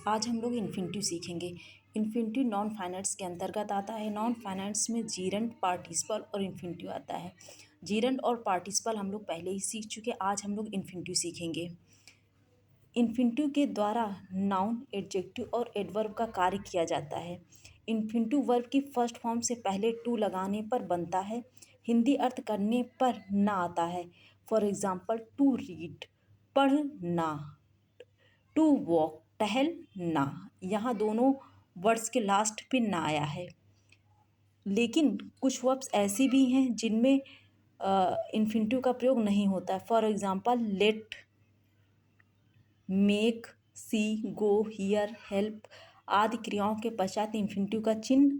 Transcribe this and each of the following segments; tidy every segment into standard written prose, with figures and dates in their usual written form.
आज हम लोग इन्फिनिटिव सीखेंगे। इन्फिनिटिव नॉन फाइनेंस के अंतर्गत आता है। नॉन फाइनेंस में जीरंड, पार्टिसिपल और इन्फिनिटिव आता है। जीरंड और पार्टिसिपल हम लोग पहले ही सीख चुके, आज हम लोग इन्फिनिटिव सीखेंगे। इन्फिनिटिव के द्वारा नाउन, एडजेक्टिव और एडवर्ब का कार्य किया जाता है। इन्फिनिटिव वर्ब की फर्स्ट फॉर्म से पहले टू लगाने पर बनता है, हिंदी अर्थ करने पर ना आता है। फॉर एग्जाम्पल, टू रीड पढ़ना, टू वॉक टहलना। यहाँ दोनों वर्ड्स के लास्ट पे ना आया है। लेकिन कुछ वर्ब्स ऐसे भी हैं जिनमें इन्फिनिटिव का प्रयोग नहीं होता है। For example, let, make, see, go, hear, help आदि क्रियाओं के पश्चात इन्फिनिटिव का चिन्ह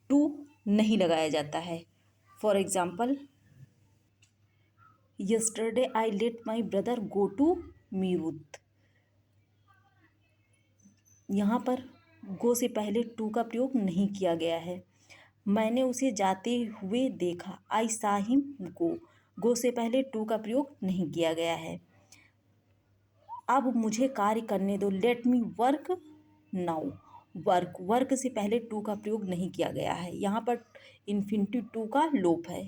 टू नहीं लगाया जाता है। For example, yesterday I let my brother go to Meerut. यहाँ पर गो से पहले टू का प्रयोग नहीं किया गया है। मैंने उसे जाते हुए देखा, आई सा हिम गो। गो से पहले टू का प्रयोग नहीं किया गया है। अब मुझे कार्य करने दो, late me work now. Work से पहले टू का प्रयोग नहीं किया गया है। यहाँ पर इन्फिनिटिव टू का लोप है।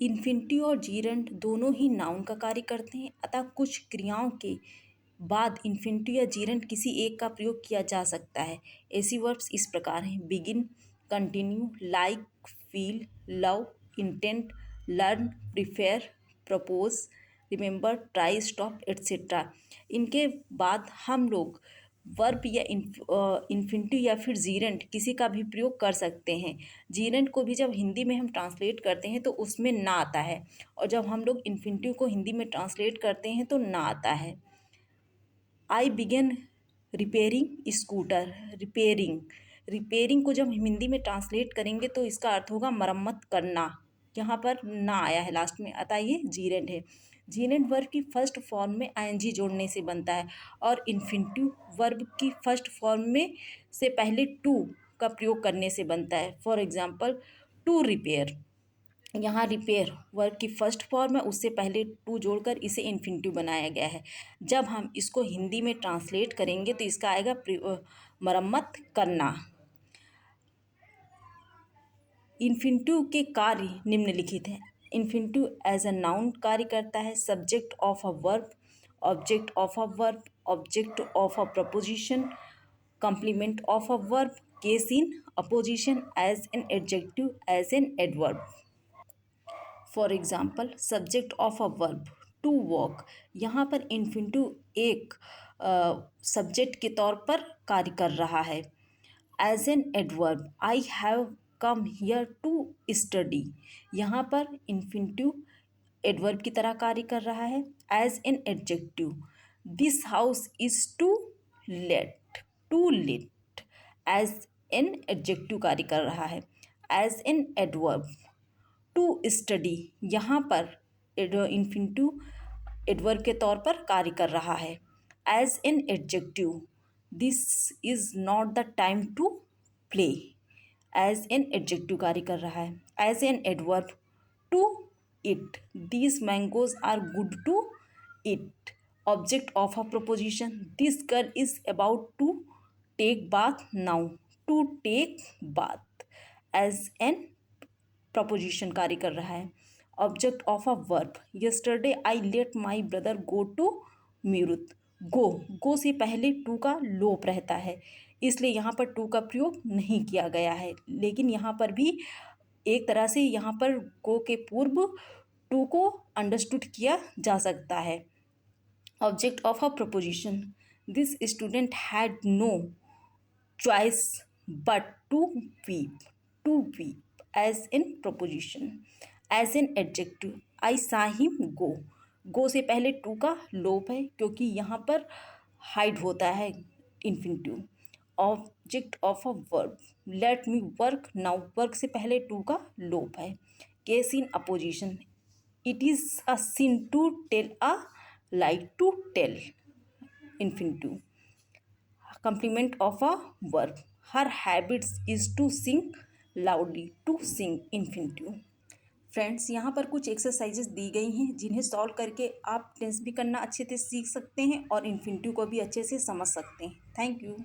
इन्फिनिटिव और जीरंड दोनों ही नाउन का कार्य करते हैं, अतः कुछ क्रियाओं के बाद इन्फिनिटिव या जीरंड किसी एक का प्रयोग किया जा सकता है। ऐसी वर्ब्स इस प्रकार हैं: begin, continue, like, feel, love, intent, learn, prefer, propose, remember, try, stop etcetera. इनके बाद हम लोग वर्ब या इन्फिनिटिव या फिर जीरंड किसी का भी प्रयोग कर सकते हैं। जीरंड को भी जब हिंदी में हम ट्रांसलेट करते हैं तो उसमें ना आता है, और जब हम लोग इन्फिनिटिव को हिंदी में ट्रांसलेट करते हैं तो ना आता है। आई बिगेन रिपेयरिंग स्कूटर। रिपेयरिंग को जब हम हिंदी में ट्रांसलेट करेंगे तो इसका अर्थ होगा मरम्मत करना। यहाँ पर ना आया है लास्ट में, अतः ये जीरंड है। जीरंड वर्ब की फर्स्ट फॉर्म में आईएनजी जोड़ने से बनता है, और इन्फिनिटिव वर्ब की फर्स्ट फॉर्म में से पहले टू का प्रयोग करने से बनता है। For example, to repair. यहाँ रिपेयर वर्ब की फर्स्ट फॉर्म है, उससे पहले टू जोड़कर इसे इन्फिनिटिव बनाया गया है। जब हम इसको हिंदी में ट्रांसलेट करेंगे तो इसका आएगा मरम्मत करना। इन्फिनिटिव के कार्य निम्नलिखित हैं। इन्फिनिटिव एज अ नाउन कार्य करता है, subject of a verb, object of a verb, object of a preposition, complement of a verb, case in apposition, as an adjective, as an adverb. For example, subject of a verb to walk. यहाँ पर infinitive एक subject के तौर पर कार्य कर रहा है। As an adverb, I have come here to study. यहाँ पर इन्फिनिटिव एडवर्ब की तरह कार्य कर रहा है। As an adjective, this house is to let, to let as an adjective कार्य कर रहा है। As an adverb, to study, यहाँ पर इन्फिनिटिव एडवर्ब के तौर पर कार्य कर रहा है। As an adjective, this is not the time to play. As an adjective कार्य कर रहा है। As an adverb, to eat, these mangoes are good to eat. Object of a preposition, this girl is about to take bath now, to take bath. As an preposition कार्य कर रहा है। Object of a verb, yesterday I let my brother go to Meerut. Go से पहले to का लोप रहता है, इसलिए यहाँ पर टू का प्रयोग नहीं किया गया है। लेकिन यहाँ पर भी एक तरह से यहाँ पर गो के पूर्व टू को अंडरस्टूड किया जा सकता है। Object of a preposition, this student had no choice but to weep as in proposition। as in adjective, I saw him go से पहले टू का लोप है, क्योंकि यहाँ पर हाइड होता है infinitive. Object of a verb, let me work now, work से पहले टू का लोप है। Case in apposition, it is a sin to tell a lie, to tell infinitive. Complement of a verb, her habits is to sing loudly, to sing infinitive. Friends, यहाँ पर कुछ exercises दी गई हैं जिन्हें सॉल्व करके आप टेंस भी करना अच्छे से सीख सकते हैं और इन्फिनिटिव को भी अच्छे से समझ सकते हैं। Thank you.